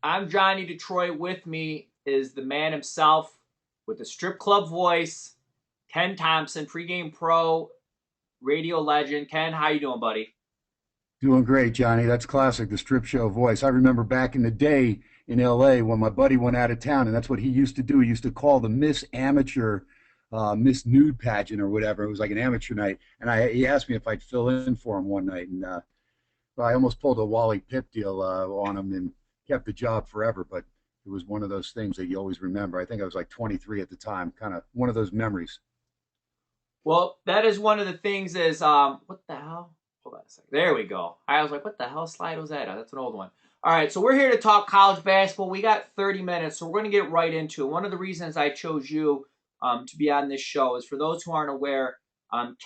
I'm Johnny Detroit. With me is the man himself with the strip club voice, Ken Thomson, Pregame Pro radio legend. Ken, how you doing, buddy? Doing great, Johnny. That's classic, the strip show voice. I remember back in the day in LA when my buddy went out of town, and that's what he used to do. He used to call the Miss Amateur, Miss Nude pageant or whatever. It was like an amateur night. And he asked me if I'd fill in for him one night. And well, I almost pulled a Wally Pipp deal on him and kept the job forever. But it was one of those things that you always remember. I think I was like 23 at the time, kind of one of those memories. Well, that is one of the things is what the hell? Hold on a second. There we go. I was like, what the hell slide was that? Oh, that's an old one. All right, so we're here to talk college basketball. We got 30 minutes, so we're going to get right into it. One of the reasons I chose you to be on this show is for those who aren't aware,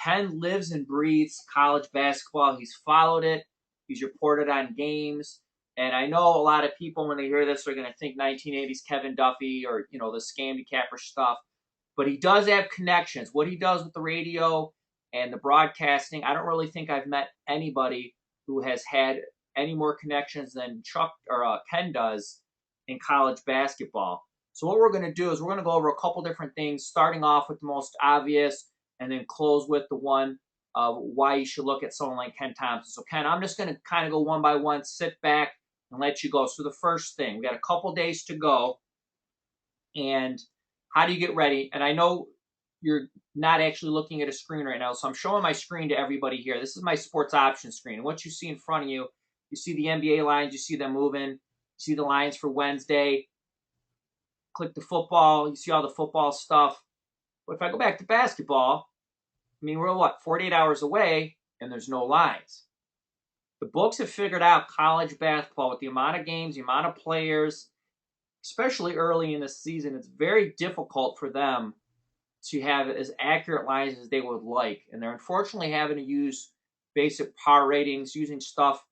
Ken lives and breathes college basketball. He's followed it. He's reported on games. And I know a lot of people, when they hear this, are going to think 1980s Kevin Duffy or, the scammy capper stuff, but he does have connections. What he does with the radio and the broadcasting, I don't really think I've met anybody who has had any more connections than Chuck or Ken does in college basketball. So what we're going to do is we're going to go over a couple different things, starting off with the most obvious, and then close with the one of why you should look at someone like Ken Thomson. So Ken, I'm just going to kind of go one by one, sit back, and let you go. So the first thing, we got a couple days to go, and how do you get ready? And I know you're not actually looking at a screen right now, so I'm showing my screen to everybody here. This is my sports option screen. And what you see in front of you, you see the NBA lines, you see them moving, you see the lines for Wednesday. Click the football, you see all the football stuff. But if I go back to basketball, I mean, we're what, 48 hours away, and there's no lines. The books have figured out college basketball with the amount of games, the amount of players, especially early in the season. It's very difficult for them to have as accurate lines as they would like. And they're unfortunately having to use basic power ratings, using stuff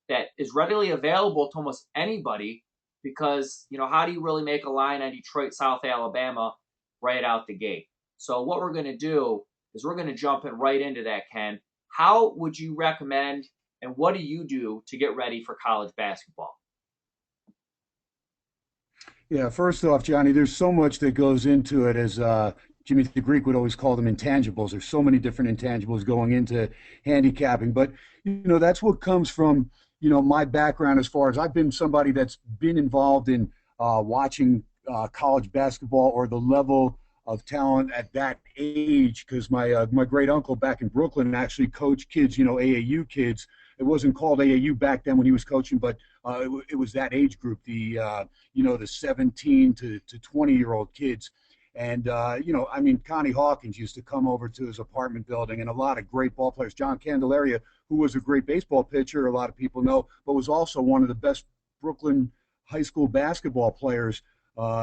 that is readily available to almost anybody because, how do you really make a line on Detroit, South Alabama right out the gate? So what we're going to do is we're going to jump in right into that, Ken. How would you recommend and what do you do to get ready for college basketball? Yeah, first off, Johnny, there's so much that goes into it as Jimmy the Greek would always call them intangibles. There's so many different intangibles going into handicapping. But, that's what comes from, my background as far as I've been somebody that's been involved in watching college basketball or the level of talent at that age because my great uncle back in Brooklyn actually coached kids, AAU kids. It wasn't called AAU back then when he was coaching, but it was that age group, the 17 to 20-year-old kids. And, I mean, Connie Hawkins used to come over to his apartment building and a lot of great ball players. John Candelaria, who was a great baseball pitcher, a lot of people know, but was also one of the best Brooklyn high school basketball players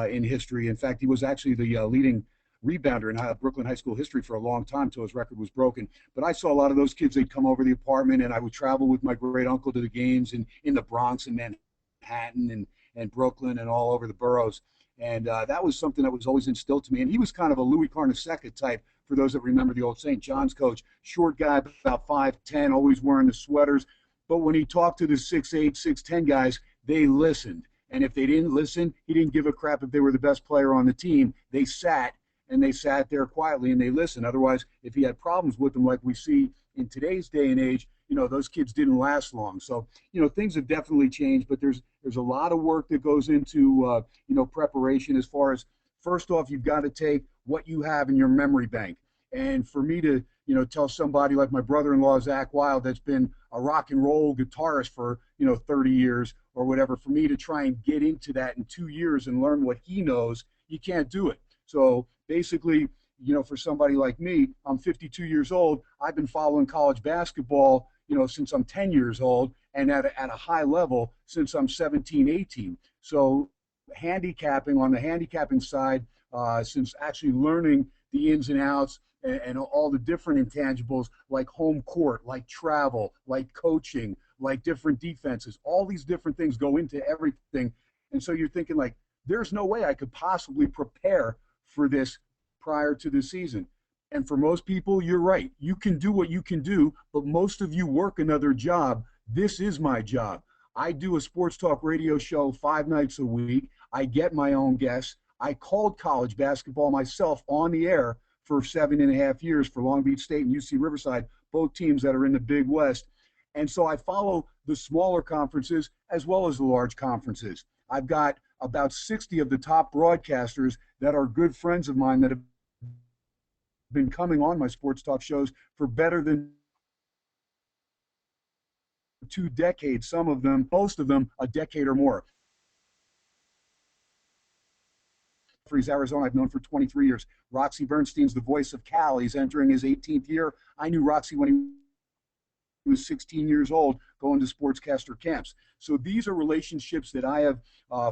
in history. In fact, he was actually the leading rebounder in Brooklyn high school history for a long time until his record was broken. But I saw a lot of those kids. They'd come over the apartment, and I would travel with my great uncle to the games in the Bronx and Manhattan and Brooklyn and all over the boroughs. And that was something that was always instilled to me. And he was kind of a Louis Carnesecca type, for those that remember the old St. John's coach. Short guy, about 5'10", always wearing the sweaters. But when he talked to the 6'8", 6'10" guys, they listened. And if they didn't listen, he didn't give a crap if they were the best player on the team. They sat there quietly and they listened. Otherwise, if he had problems with them, like we see in today's day and age, those kids didn't last long. So, things have definitely changed, but there's a lot of work that goes into, preparation as far as, first off, you've got to take what you have in your memory bank. And for me to, tell somebody like my brother-in-law, Zach Wild, that's been a rock and roll guitarist for, 30 years or whatever, for me to try and get into that in 2 years and learn what he knows, you can't do it. So basically, for somebody like me, I'm 52 years old. I've been following college basketball, since I'm 10 years old and at a high level since I'm 17, 18. So on the handicapping side, since actually learning the ins and outs and all the different intangibles like home court, like travel, like coaching, like different defenses, all these different things go into everything. And so you're thinking like, there's no way I could possibly prepare for this prior to the season. And for most people, you're right. You can do what you can do, but most of you work another job. This is my job. I do a sports talk radio show 5 nights a week. I get my own guests. I called college basketball myself on the air for 7.5 years for Long Beach State and UC Riverside, both teams that are in the Big West. And so I follow the smaller conferences as well as the large conferences. I've got about 60 of the top broadcasters that are good friends of mine that have been coming on my sports talk shows for better than 2 decades. Some of them, most of them, a decade or more. Arizona, I've known for 23 years. Roxy Bernstein's the voice of Cal. He's entering his 18th year. I knew Roxy when he was 16 years old going to sportscaster camps. So these are relationships that I have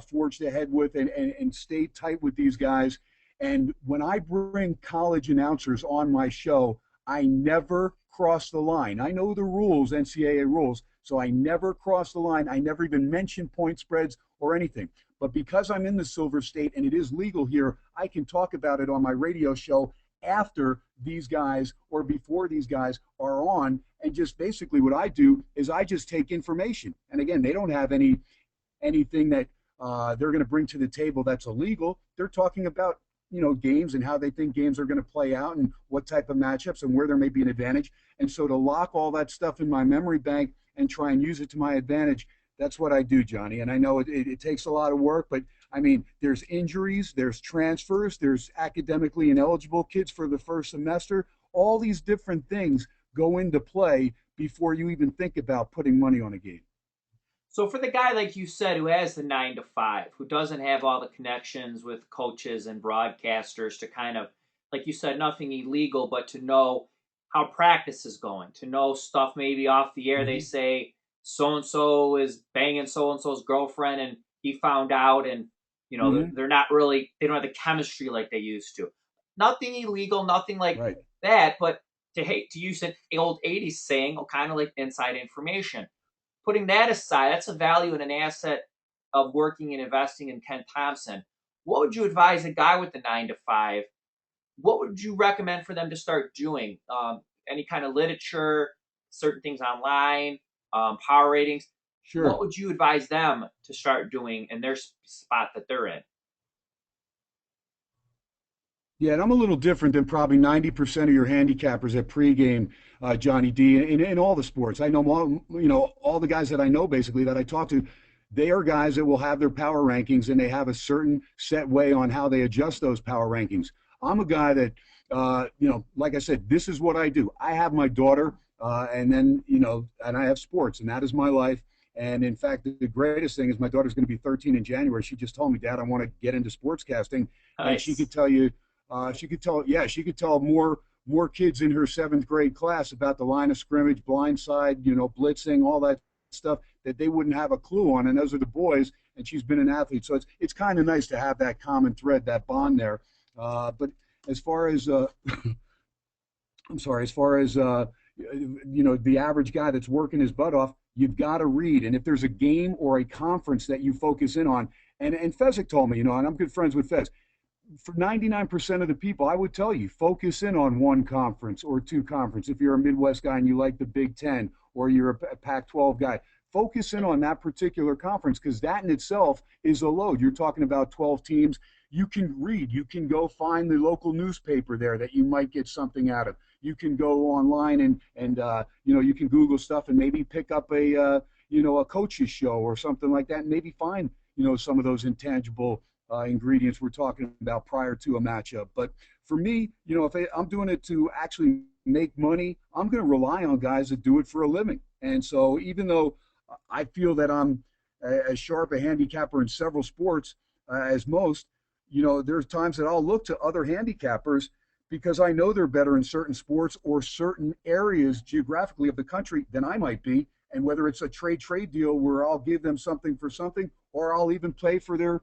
forged ahead with and stayed tight with these guys. And when I bring college announcers on my show, I never cross the line. I know the rules, NCAA rules, so I never cross the line. I never even mention point spreads or anything. But because I'm in the Silver State and it is legal here, I can talk about it on my radio show after these guys or before these guys are on. And just basically what I do is I just take information. And again, they don't have anything that they're going to bring to the table that's illegal. They're talking about games and how they think games are going to play out and what type of matchups and where there may be an advantage. And so to lock all that stuff in my memory bank and try and use it to my advantage, that's what I do, Johnny. And I know it takes a lot of work, but I mean, there's injuries, there's transfers, there's academically ineligible kids for the first semester. All these different things go into play before you even think about putting money on a game. So for the guy, like you said, who has the 9 to 5, who doesn't have all the connections with coaches and broadcasters to kind of, like you said, nothing illegal, but to know how practice is going, to know stuff maybe off the air. Mm-hmm. They say so-and-so is banging so-and-so's girlfriend and he found out, and mm-hmm. they're not really, they don't have the chemistry like they used to. Nothing illegal, nothing like right. that, but to use an old 80s saying, kind of like inside information. Putting that aside, that's a value and an asset of working and investing in Ken Thomson. What would you advise a guy with the 9 to 5? What would you recommend for them to start doing? Any kind of literature, certain things online, power ratings? Sure. What would you advise them to start doing in their spot that they're in? Yeah, and I'm a little different than probably 90% of your handicappers at pregame, Johnny D, in all the sports. I know all the guys that I know basically that I talk to, they are guys that will have their power rankings and they have a certain set way on how they adjust those power rankings. I'm a guy that, like I said, this is what I do. I have my daughter and then, and I have sports, and that is my life. And in fact, the greatest thing is my daughter's going to be 13 in January. She just told me, Dad, I want to get into sportscasting. Nice. And she could tell you, she could tell more kids in her 7th grade class about the line of scrimmage, blindside, blitzing, all that stuff that they wouldn't have a clue on. And those are the boys, and she's been an athlete. So it's kind of nice to have that common thread, that bond there. But as far as I'm sorry, as far as the average guy that's working his butt off, you've got to read. And if there's a game or a conference that you focus in on, and Fezzik told me, and I'm good friends with Fez, for 99% of the people, I would tell you, focus in on one conference or two conferences. If you're a Midwest guy and you like the Big Ten, or you're a Pac-12 guy, focus in on that particular conference, because that in itself is a load. You're talking about 12 teams. You can read. You can go find the local newspaper there that you might get something out of. You can go online and you can Google stuff and maybe pick up a coach's show or something like that, and maybe find some of those intangible ingredients we're talking about prior to a matchup. But for me, if I'm doing it to actually make money, I'm going to rely on guys that do it for a living. And so even though I feel that I'm as sharp a handicapper in several sports as most, there's times that I'll look to other handicappers because I know they're better in certain sports or certain areas geographically of the country than I might be. And whether it's a trade deal where I'll give them something for something, or I'll even pay for their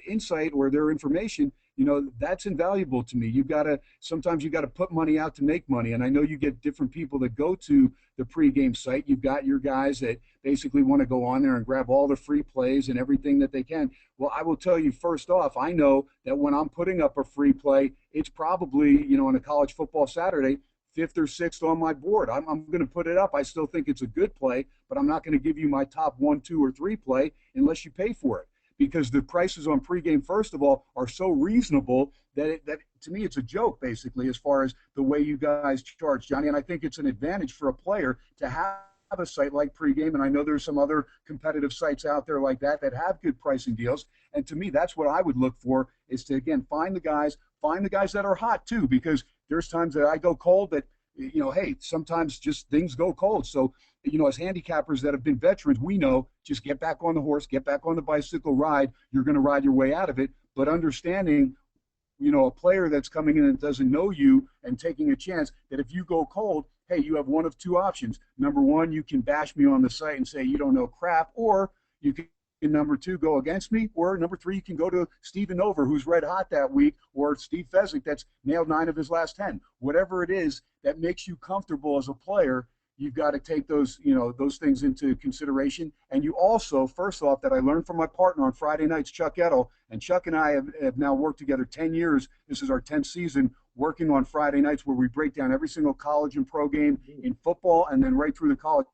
insight or their information, that's invaluable to me. Sometimes you got to put money out to make money. And I know you get different people that go to the pregame site. You've got your guys that basically want to go on there and grab all the free plays and everything that they can. Well, I will tell you, first off, I know that when I'm putting up a free play, it's probably, on a college football Saturday, fifth or sixth on my board. I'm going to put it up. I still think it's a good play, but I'm not going to give you my top 1, 2, or 3 play unless you pay for it, because the prices on pregame, first of all, are so reasonable that to me it's a joke, basically, as far as the way you guys charge, Johnny. And I think it's an advantage for a player to have a site like pregame, and I know there's some other competitive sites out there like that have good pricing deals. And to me, that's what I would look for, is to, again, find the guys that are hot too, because there's times that I go cold that, hey, sometimes just things go cold. So, as handicappers that have been veterans, we know, just get back on the horse, get back on the bicycle, ride. You're going to ride your way out of it. But understanding, a player that's coming in and doesn't know you, and taking a chance that if you go cold, hey, you have one of two options. Number one, you can bash me on the site and say you don't know crap, or you can, number two, go against me, or number three, you can go to Steven Over, who's red hot that week, or Steve Fezzik, that's nailed 9 of his last 10. Whatever it is that makes you comfortable as a player, you've got to take those things into consideration. And you also, first off, that I learned from my partner on Friday nights, Chuck Edel, and Chuck and I have now worked together 10 years. This is our 10th season working on Friday nights, where we break down every single college and pro game in football, and then right through the college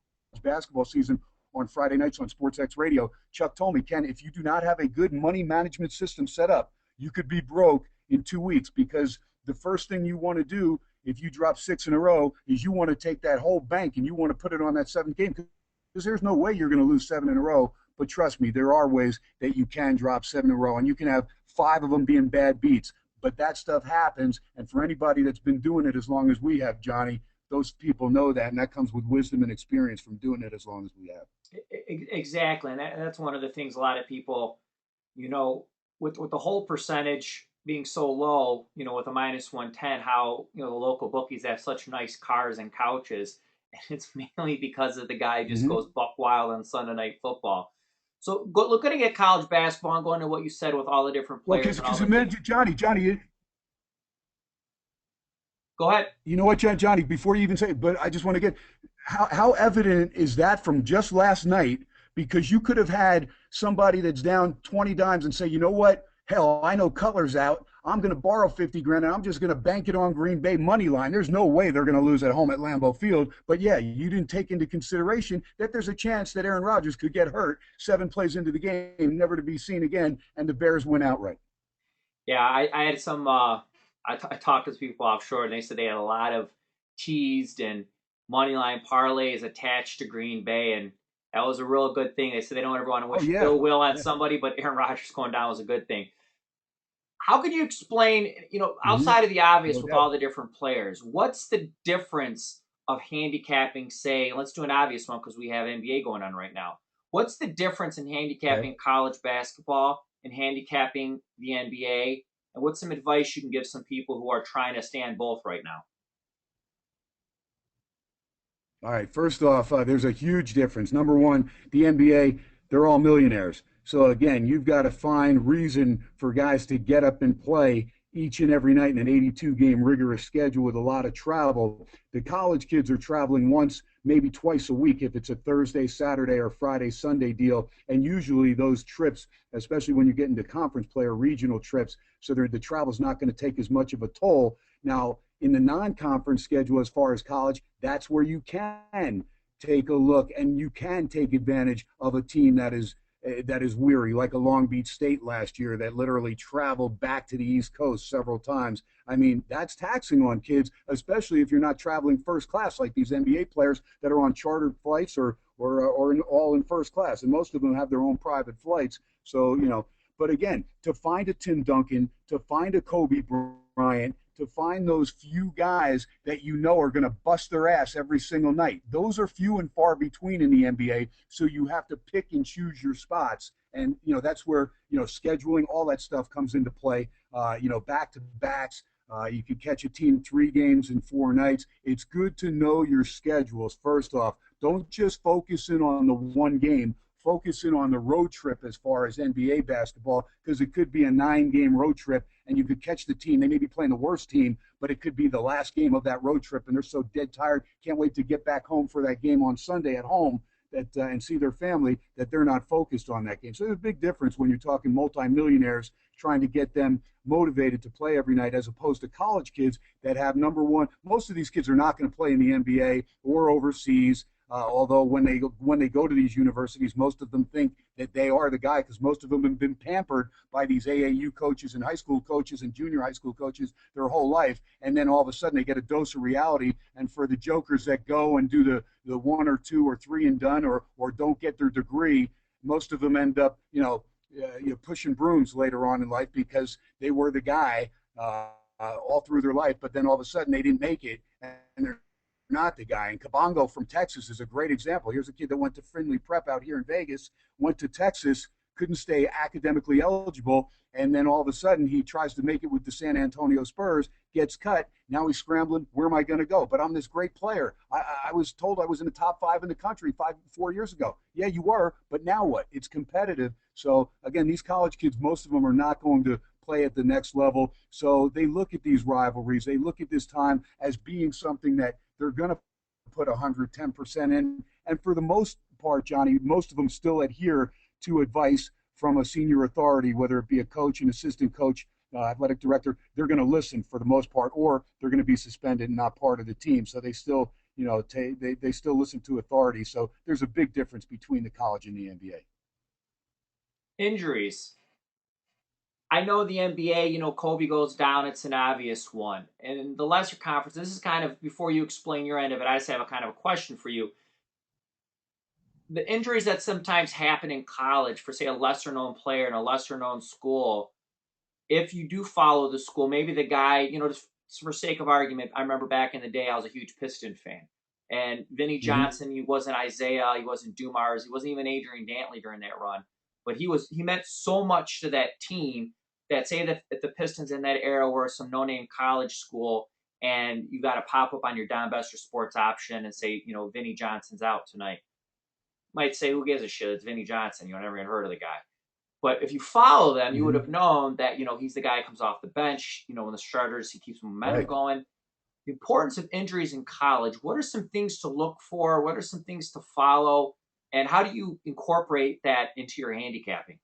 basketball season on Friday nights on SportsX Radio. Chuck told me, Ken, if you do not have a good money management system set up, you could be broke in 2 weeks, because the first thing you want to do if you drop 6 in a row is you want to take that whole bank and you want to put it on that 7th game, because there's no way you're going to lose 7 in a row. But trust me, there are ways that you can drop 7 in a row, and you can have 5 of them being bad beats. But that stuff happens, and for anybody that's been doing it as long as we have, Johnny, those people know that, and that comes with wisdom and experience from doing it as long as we have. Exactly, and that's one of the things a lot of people, with the whole percentage being so low, with a minus 110, how the local bookies have such nice cars and couches, and it's mainly because of the guy who just goes buck wild on Sunday Night Football. So looking at college basketball and going to what you said with all the different players. Well, because Johnny, go ahead. You know what, Johnny, before you even say it, but I just want to get, how evident is that from just last night? Because you could have had somebody that's down 20 dimes and say, you know what, hell, I know Cutler's out. I'm going to borrow 50 grand and I'm just going to bank it on Green Bay money line. There's no way they're going to lose at home at Lambeau Field. But yeah, you didn't take into consideration that there's a chance that Aaron Rodgers could get hurt 7 plays into the game, never to be seen again, and the Bears win outright. Yeah, I had some, I talked to people offshore, and they said they had a lot of teased and money line parlays attached to Green Bay, and that was a real good thing. They said they don't ever want to wish ill will on somebody, but Aaron Rodgers going down was a good thing. How can you explain, outside of the obvious with all the different players, what's the difference of handicapping, say, let's do an obvious one because we have NBA going on right now. What's the difference in handicapping college basketball and handicapping the NBA? And what's some advice you can give some people who are trying to stand both right now? All right, first off, there's a huge difference. Number one, the NBA, they're all millionaires. So again, you've got to find reason for guys to get up and play each and every night in an 82-game rigorous schedule with a lot of travel. The college kids are traveling once, maybe twice a week if it's a Thursday, Saturday, or Friday, Sunday deal. And usually those trips, especially when you get into conference play, are regional trips, so the travel's not going to take as much of a toll. Now, in the non-conference schedule as far as college, that's where you can take a look and you can take advantage of a team that is weary, like a Long Beach State last year that literally traveled back to the East Coast several times. I mean, that's taxing on kids, especially if you're not traveling first class like these NBA players that are on chartered flights or all in first class. And most of them have their own private flights. So, but again, to find a Tim Duncan, to find a Kobe Bryant, to find those few guys that are going to bust their ass every single night. Those are few and far between in the NBA, so you have to pick and choose your spots. And, that's where, scheduling, all that stuff comes into play. Back-to-backs, you could catch a team 3 games in 4 nights. It's good to know your schedules, first off. Don't just focus in on the one game. Focus in on the road trip as far as NBA basketball, because it could be a 9-game road trip and you could catch the team. They may be playing the worst team, but it could be the last game of that road trip and they're so dead tired, can't wait to get back home for that game on Sunday at home. that and see their family, that they're not focused on that game. So there's a big difference when you're talking multimillionaires trying to get them motivated to play every night, as opposed to college kids that have, number one, most of these kids are not going to play in the NBA or overseas. Although when they go to these universities, most of them think that they are the guy, because most of them have been pampered by these AAU coaches and high school coaches and junior high school coaches their whole life, and then all of a sudden they get a dose of reality. And for the jokers that go and do the 1 or 2 or 3 and done, or don't get their degree, most of them end up pushing brooms later on in life because they were the guy all through their life, but then all of a sudden they didn't make it, and they're not the guy. And Kabongo from Texas is a great example. Here's a kid that went to Findlay Prep out here in Vegas, went to Texas, couldn't stay academically eligible, and then all of a sudden he tries to make it with the San Antonio Spurs, gets cut. Now he's scrambling. Where am I going to go? But I'm this great player. I was told I was in the top 5 in the country 4 years ago. Yeah, you were, but now what? It's competitive. So again, these college kids, most of them are not going to play at the next level. So they look at these rivalries. They look at this time as being something that they're going to put 110% in. And for the most part, Johnny, most of them still adhere to advice from a senior authority, whether it be a coach, an assistant coach, athletic director. They're going to listen for the most part, or they're going to be suspended and not part of the team. So they still, they still listen to authority. So there's a big difference between the college and the NBA. Injuries. I know the NBA, Kobe goes down. It's an obvious one. And in the lesser conference, this is kind of, before you explain your end of it, I just have a kind of a question for you. The injuries that sometimes happen in college for, say, a lesser-known player in a lesser-known school, if you do follow the school, maybe the guy, just for sake of argument, I remember back in the day, I was a huge Piston fan. And Vinnie Johnson, he wasn't Isaiah, he wasn't Dumars, he wasn't even Adrian Dantley during that run. But he meant so much to that team that, say that if the Pistons in that era were some no-name college school, and you got to pop up on your Don Bester Sports option and say, Vinnie Johnson's out tonight. Might say, who gives a shit? It's Vinnie Johnson. You never even heard of the guy. But if you follow them, you would have known that, he's the guy who comes off the bench, when the starters, he keeps momentum going. The importance of injuries in college, what are some things to look for? What are some things to follow? And how do you incorporate that into your handicapping?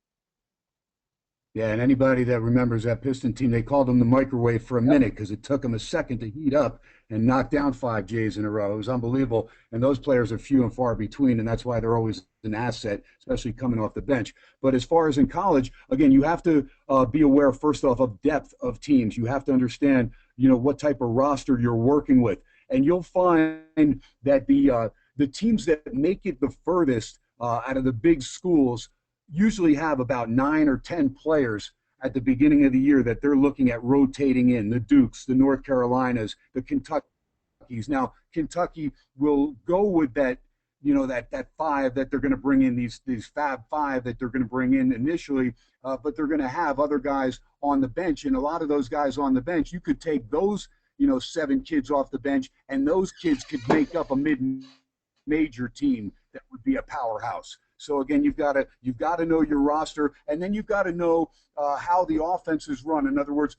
Yeah, and anybody that remembers that Piston team, they called them the microwave for a minute because it took them a second to heat up and knock down 5 J's in a row. It was unbelievable. And those players are few and far between, and that's why they're always an asset, especially coming off the bench. But as far as in college, again, you have to be aware, first off, of depth of teams. You have to understand, what type of roster you're working with. And you'll find that the teams that make it the furthest out of the big schools usually have about 9 or 10 players at the beginning of the year that they're looking at rotating in. The Dukes, the North Carolinas, the Kentuckys. Now, Kentucky will go with that, that 5 that they're going to bring in, these Fab 5 that they're going to bring in initially, but they're going to have other guys on the bench. And a lot of those guys on the bench, you could take those, 7 kids off the bench, and those kids could make up a mid-major team that would be a powerhouse. So again, you've got to know your roster, and then you've got to know how the offense is run. In other words,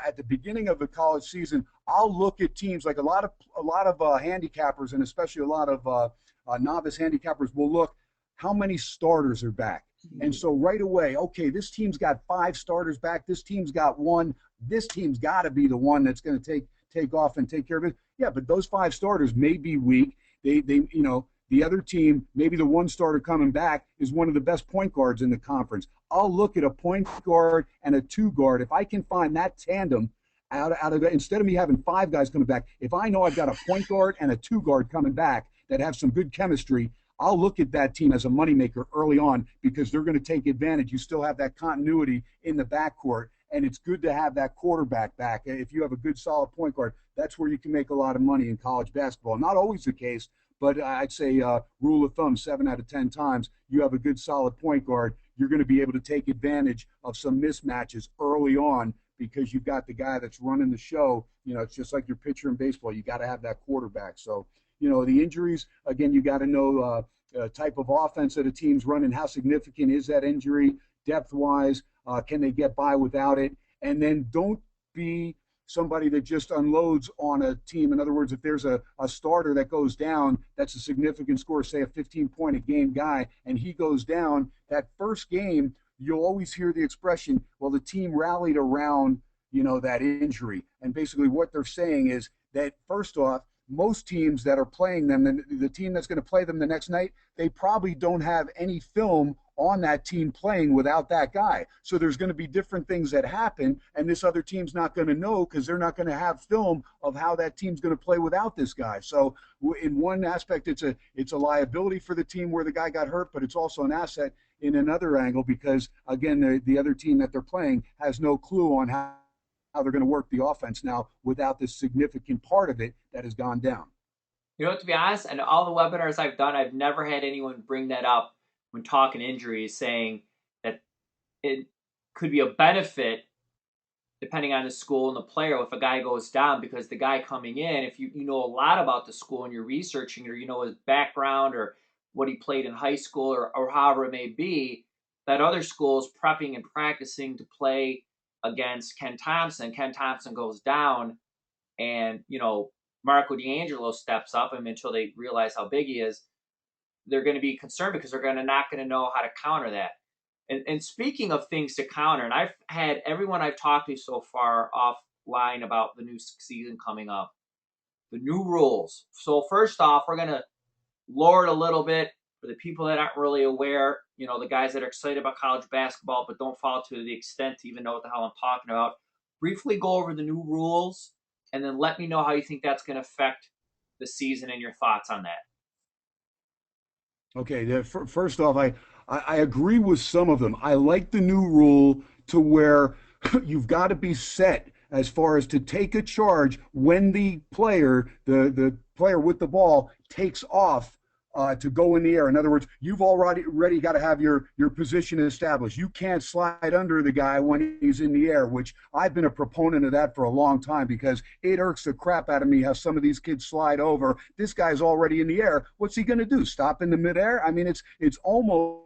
at the beginning of the college season, I'll look at teams like a lot of handicappers, and especially a lot of novice handicappers will look how many starters are back. And so right away, okay, this team's got 5 starters back. This team's got 1. This team's got to be the one that's going to take off and take care of it. Yeah, but those 5 starters may be weak. The other team, maybe the 1 starter coming back is one of the best point guards in the conference. I'll look at a point guard and a 2 guard. If I can find that tandem out of it, instead of me having 5 guys coming back, if I know I've got a point guard and a 2 guard coming back that have some good chemistry, I'll look at that team as a moneymaker early on, because they're going to take advantage. You still have that continuity in the backcourt, and it's good to have that quarterback back. If you have a good, solid point guard, that's where you can make a lot of money in college basketball. Not always the case, but I'd say rule of thumb, 7 out of 10 times, you have a good, solid point guard, you're going to be able to take advantage of some mismatches early on, because you've got the guy that's running the show. It's just like your pitcher in baseball. You got to have that quarterback. So, the injuries, again, you got to know type of offense that a team's running, how significant is that injury, depth-wise, can they get by without it? And then don't be somebody that just unloads on a team. In other words, if there's a starter that goes down, that's a significant score, say a 15-point a game guy, and he goes down, that first game, you'll always hear the expression, well, the team rallied around, that injury. And basically what they're saying is that, first off, most teams that are playing them, and the team that's going to play them the next night, they probably don't have any film on that team playing without that guy. So there's going to be different things that happen, and this other team's not going to know because they're not going to have film of how that team's going to play without this guy. So in one aspect, it's a liability for the team where the guy got hurt, but it's also an asset in another angle because, again, the other team that they're playing has no clue on how they're going to work the offense now without this significant part of it that has gone down. To be honest, and all the webinars I've done, I've never had anyone bring that up when talking injuries, saying that it could be a benefit depending on the school and the player if a guy goes down, because the guy coming in, if you know a lot about the school and you're researching, or you know his background or what he played in high school, or however it may be, that other school is prepping and practicing to play against Ken Thomson. Ken Thomson goes down, and Marco D'Angelo steps up, and until they realize how big he is, they're going to be concerned because they're not going to know how to counter that. And speaking of things to counter, and I've had everyone I've talked to so far offline about the new season coming up, the new rules. So first off, we're going to lower it a little bit for the people that aren't really aware, the guys that are excited about college basketball but don't follow to the extent to even know what the hell I'm talking about. Briefly go over the new rules, and then let me know how you think that's going to affect the season and your thoughts on that. Okay, first off, I agree with some of them. I like the new rule to where you've got to be set as far as to take a charge when the player with the ball takes off to go in the air. In other words, you've already got to have your position established. You can't slide under the guy when he's in the air, which I've been a proponent of that for a long time because it irks the crap out of me how some of these kids slide over. This guy's already in the air. What's he going to do? Stop in the midair? I mean, it's almost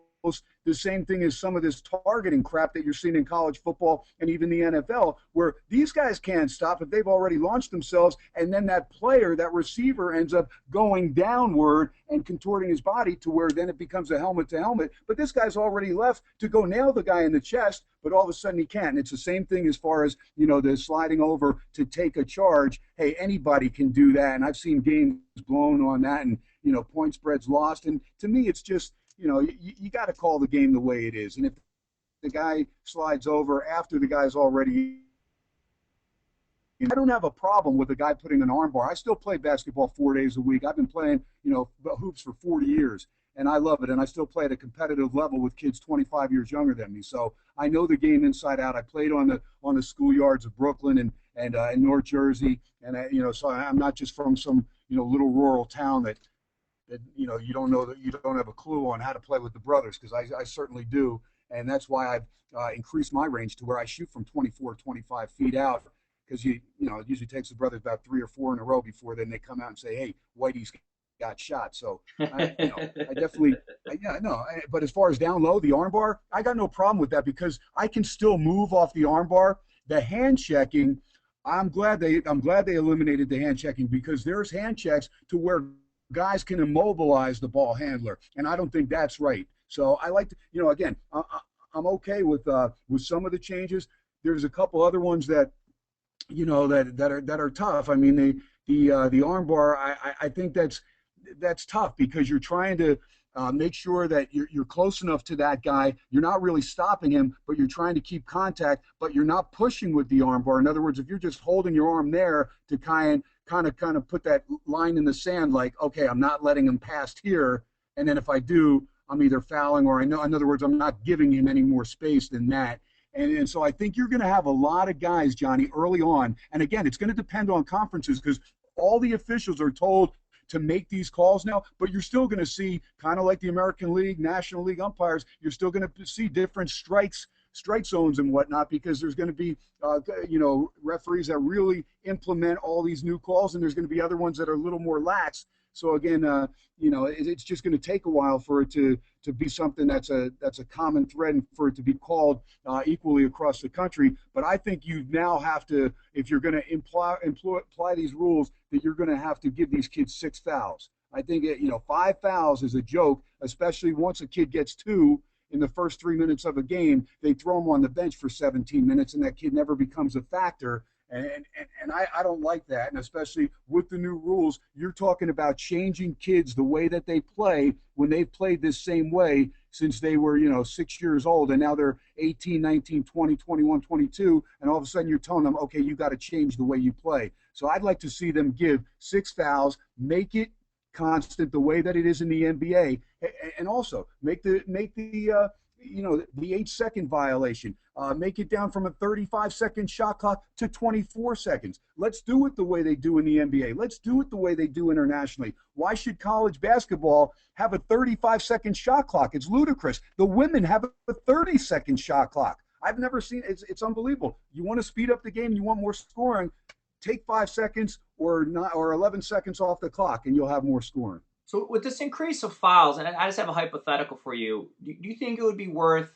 the same thing as some of this targeting crap that you're seeing in college football and even the NFL, where these guys can't stop if they've already launched themselves, and then that player, that receiver, ends up going downward and contorting his body to where then it becomes a helmet to helmet. But this guy's already left to go nail the guy in the chest, but all of a sudden he can't. And it's the same thing as far as, the sliding over to take a charge. Hey, anybody can do that, and I've seen games blown on that and, point spreads lost. And to me, it's just, you got to call the game the way it is. And if the guy slides over after the guy's already, I don't have a problem with the guy putting an arm bar. I still play basketball 4 days a week. I've been playing, hoops for 40 years, and I love it. And I still play at a competitive level with kids 25 years younger than me. So I know the game inside out. I played on the schoolyards of Brooklyn and in North Jersey, and so I'm not just from some little rural town that you don't know, that you don't have a clue on how to play with the brothers, because I certainly do. And that's why I've increased my range to where I shoot from 24, 25 feet out, because it usually takes the brothers about 3 or 4 in a row before then they come out and say, hey, Whitey's got shot. So I definitely, but as far as down low, the armbar, I got no problem with that because I can still move off the armbar. The hand checking, I'm glad they eliminated the hand checking, because there's hand checks to where guys can immobilize the ball handler, and I don't think that's right. So I like to, again, I'm okay with some of the changes. There's a couple other ones that, that are tough. I mean, the armbar, I think that's tough because you're trying to make sure that you're close enough to that guy. You're not really stopping him, but you're trying to keep contact, but you're not pushing with the armbar. In other words, if you're just holding your arm there to kind of put that line in the sand, like, okay, I'm not letting him pass here, and then if I do, I'm either fouling or in other words, I'm not giving him any more space than that. And so I think you're going to have a lot of guys, Johnny, early on. And again, it's going to depend on conferences because all the officials are told to make these calls now, but you're still going to see, kind of like the American League, National League umpires, you're still going to see different strike zones and whatnot, because there's going to be, referees that really implement all these new calls, and there's going to be other ones that are a little more lax. So again, it's just going to take a while for it to be something that's a common thread and for it to be called equally across the country. But I think you now have to, if you're going to apply these rules, that you're going to have to give these kids 6 fouls. I think 5 fouls is a joke, especially once a kid gets two in the first 3 minutes of a game. They throw him on the bench for 17 minutes, and that kid never becomes a factor. And I don't like that. And especially with the new rules, you're talking about changing kids the way that they play when they've played this same way since they were, 6 years old. And now they're 18, 19, 20, 21, 22. And all of a sudden you're telling them, okay, you got to change the way you play. So I'd like to see them give 6 fouls, make it constant the way that it is in the NBA, and also make the 8 second violation. Make it down from a 35-second shot clock to 24 seconds. Let's do it the way they do in the NBA. Let's do it the way they do internationally. Why should college basketball have a 35-second shot clock? It's ludicrous. The women have a 30-second shot clock. I've never seen it. It's unbelievable. You want to speed up the game, you want more scoring, take 5 seconds or 11 seconds off the clock, and you'll have more scoring. So with this increase of fouls, and I just have a hypothetical for you, do you think it would be worth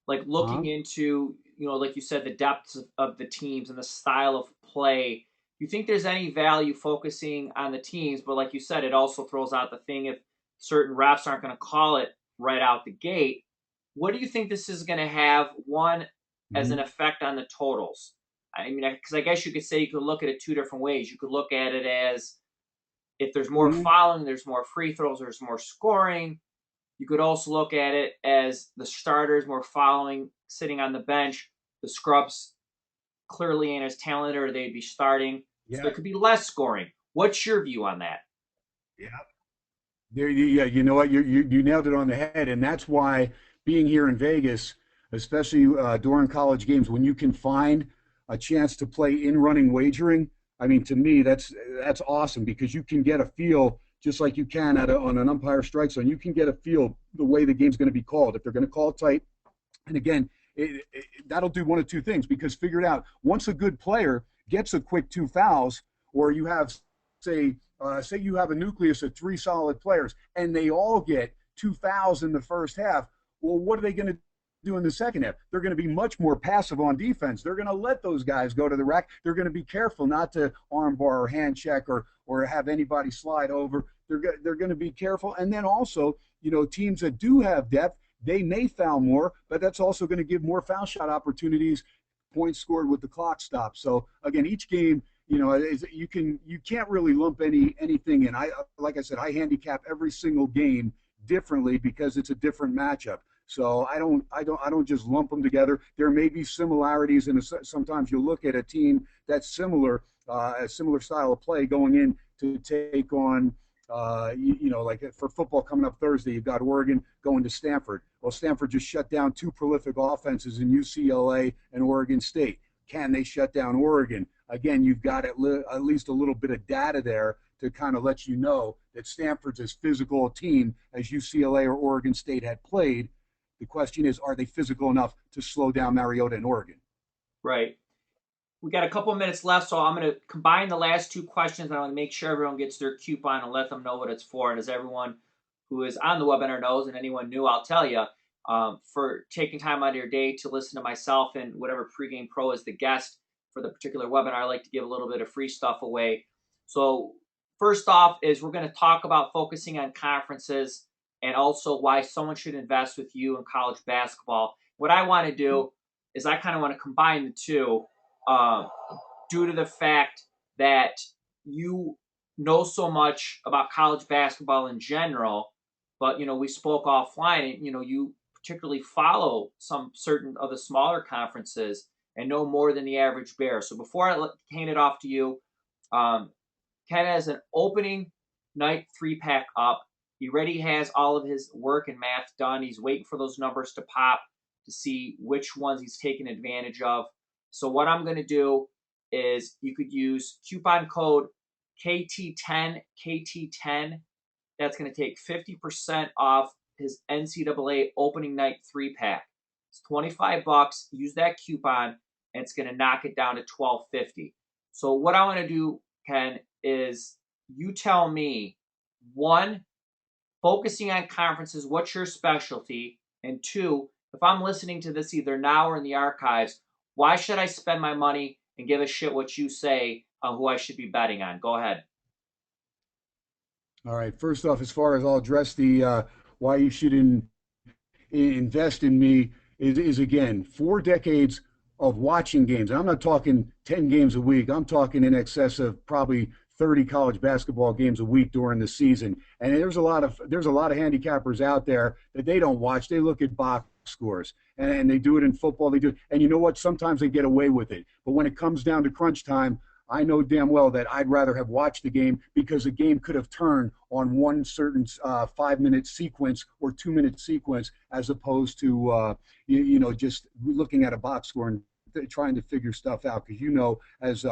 like looking Uh-huh. into, like you said, the depths of the teams and the style of play? Do you think there's any value focusing on the teams? But like you said, it also throws out the thing if certain refs aren't going to call it right out the gate. What do you think this is going to have, one, as Mm-hmm. an effect on the totals? I mean, because I guess you could say you could look at it two different ways. You could look at it as if there's more Mm-hmm. fouling, there's more free throws, there's more scoring. You could also look at it as the starters more following, sitting on the bench. The scrubs clearly ain't as talented, or they'd be starting. So Yeah. there could be less scoring. What's your view on that? Yeah. Yeah, you know what? You nailed it on the head, and that's why being here in Vegas, especially during college games, when you can find a chance to play in running wagering, I mean, to me, that's awesome because you can get a feel just like you can on an umpire strike zone. You can get a feel the way the game's going to be called. If they're going to call it tight, and again, that'll do one of two things because figure it out. Once a good player gets a quick 2 fouls, or you have, say you have a nucleus of 3 solid players and they all get 2 fouls in the first half. Well, what are they going to do in the second half? They're going to be much more passive on defense. They're going to let those guys go to the rack. They're going to be careful not to armbar or hand check or have anybody slide over. They're going to be careful. And then also, teams that do have depth, they may foul more, but that's also going to give more foul shot opportunities, points scored with the clock stopped. So again, each game, you can't really lump anything in. Like I said, I handicap every single game differently because it's a different matchup. So I don't just lump them together. There may be similarities, and sometimes you'll look at a team that's similar, a similar style of play going in to take on like for football coming up Thursday, you've got Oregon going to Stanford. Well, Stanford just shut down two prolific offenses in UCLA and Oregon State. Can they shut down Oregon? Again, you've got at least a little bit of data there to kind of let you know that Stanford's as physical a team as UCLA or Oregon State had played. The question is, are they physical enough to slow down Mariota and Oregon? Right. We got a couple minutes left, so I'm going to combine the last two questions. And I want to make sure everyone gets their coupon and let them know what it's for. And as everyone who is on the webinar knows, and anyone new, I'll tell you, for taking time out of your day to listen to myself and whatever Pregame Pro is the guest for the particular webinar, I like to give a little bit of free stuff away. So first off is we're going to talk about focusing on conferences and also why someone should invest with you in college basketball. What I want to do is I kind of want to combine the two, uh, due to the fact that you know so much about college basketball in general, but we spoke offline, and you particularly follow some certain of the smaller conferences and know more than the average bear. So before I hand it off to you, um, Ken has an opening night 3-pack up. He already has all of his work and math done. He's waiting for those numbers to pop to see which ones he's taking advantage of. So what I'm going to do is you could use coupon code KT10, That's going to take 50% off his NCAA opening night 3-pack. It's 25 bucks. Use that coupon, and it's going to knock it down to 12.50. So what I want to do, Ken, is you tell me one, focusing on conferences, what's your specialty? And two, if I'm listening to this either now or in the archives, why should I spend my money and give a shit what you say on who I should be betting on? Go ahead. All right. First off, as far as I'll address the why you should invest in me is again 4 decades of watching games. I'm not talking 10 games a week. I'm talking in excess of probably 30 college basketball games a week during the season. And there's a lot of handicappers out there that they don't watch. They look at box scores and they do it in football. They do, and you know what? Sometimes they get away with it. But when it comes down to crunch time, I know damn well that I'd rather have watched the game because the game could have turned on one certain 5 minute sequence or 2 minute sequence as opposed to just looking at a box score and trying to figure stuff out. Because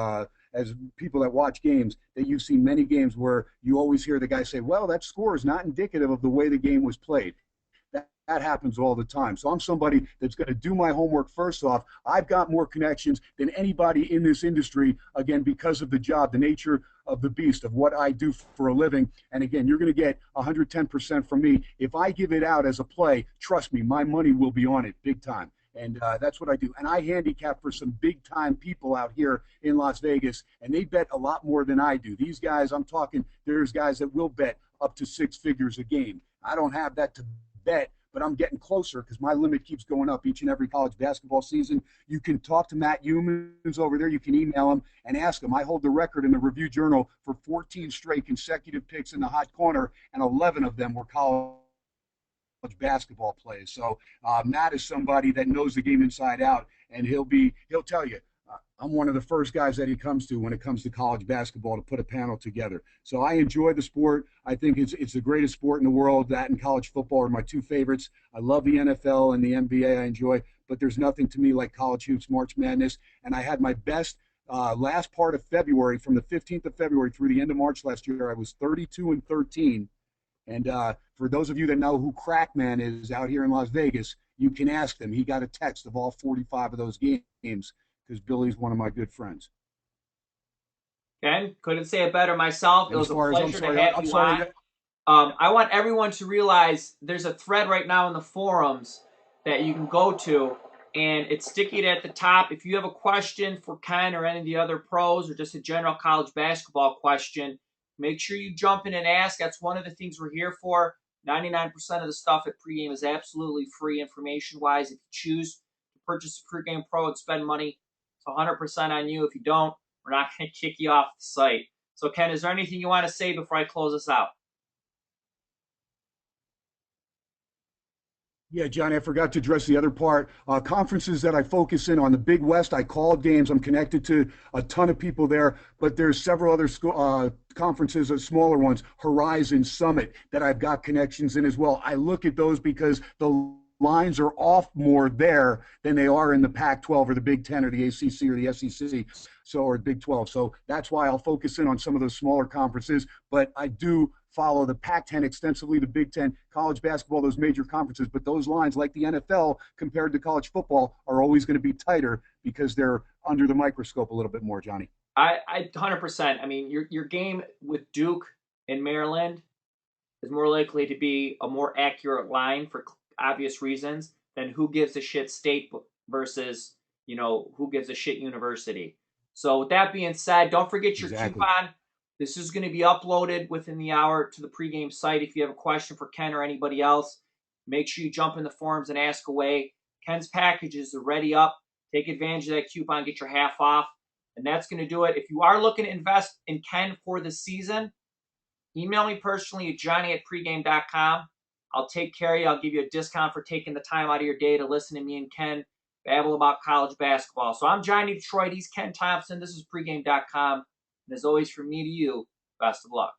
as people that watch games, that you've seen many games where you always hear the guy say, "Well, that score is not indicative of the way the game was played." That happens all the time. So I'm somebody that's going to do my homework first off. I've got more connections than anybody in this industry, again, because of the job, the nature of the beast, of what I do for a living. And again, you're going to get 110% from me. If I give it out as a play, trust me, my money will be on it big time. And that's what I do. And I handicap for some big time people out here in Las Vegas, and they bet a lot more than I do. These guys, I'm talking, there's guys that will bet up to 6 figures a game. I don't have that to bet, but I'm getting closer because my limit keeps going up each and every college basketball season. You can talk to Matt Humans over there. You can email him and ask him. I hold the record in the Review Journal for 14 straight consecutive picks in the hot corner, and 11 of them were college basketball plays. So Matt is somebody that knows the game inside out, and he'll tell you. I'm one of the first guys that he comes to when it comes to college basketball to put a panel together. So I enjoy the sport. I think it's the greatest sport in the world. That and college football are my two favorites. I love the NFL and the NBA. I enjoy, but there's nothing to me like college hoops, March Madness. And I had my best last part of February, from the 15th of February through the end of March last year. I was 32-13. And for those of you that know who Crackman is out here in Las Vegas, you can ask them. He got a text of all 45 of those games because Billy's one of my good friends. Ken, couldn't say it better myself. It And as was a far as pleasure to have I'm you sorry on. I want everyone to realize there's a thread right now in the forums that you can go to, and it's sticky at the top. If you have a question for Ken or any of the other pros, or just a general college basketball question, make sure you jump in and ask. That's one of the things we're here for. 99% of the stuff at Pregame is absolutely free information-wise. If you choose to purchase a Pregame Pro and spend money, it's 100% on you. If you don't, we're not going to kick you off the site. So, Ken, is there anything you want to say before I close this out? Yeah, Johnny, I forgot to address the other part. Conferences that I focus in on, the Big West, I call games. I'm connected to a ton of people there, but there's several other conferences, smaller ones, Horizon, Summit, that I've got connections in as well. I look at those because the lines are off more there than they are in the Pac-12 or the Big Ten or the ACC or the SEC, or Big 12. So that's why I'll focus in on some of those smaller conferences. But I do follow the Pac-10 extensively, the Big Ten, college basketball, those major conferences. But those lines, like the NFL compared to college football, are always going to be tighter because they're under the microscope a little bit more, Johnny. I 100%. I mean, your game with Duke in Maryland is more likely to be a more accurate line for obvious reasons than who gives a shit state versus, who gives a shit university. So with that being said, don't forget your Exactly. coupon. This is going to be uploaded within the hour to the pregame site. If you have a question for Ken or anybody else, make sure you jump in the forums and ask away. Ken's packages are ready up. Take advantage of that coupon, get your half off. And that's going to do it. If you are looking to invest in Ken for the season, email me personally at johnny@pregame.com. I'll take care of you. I'll give you a discount for taking the time out of your day to listen to me and Ken babble about college basketball. So I'm Johnny Detroit. He's Ken Thomson. This is pregame.com. And as always, from me to you, best of luck.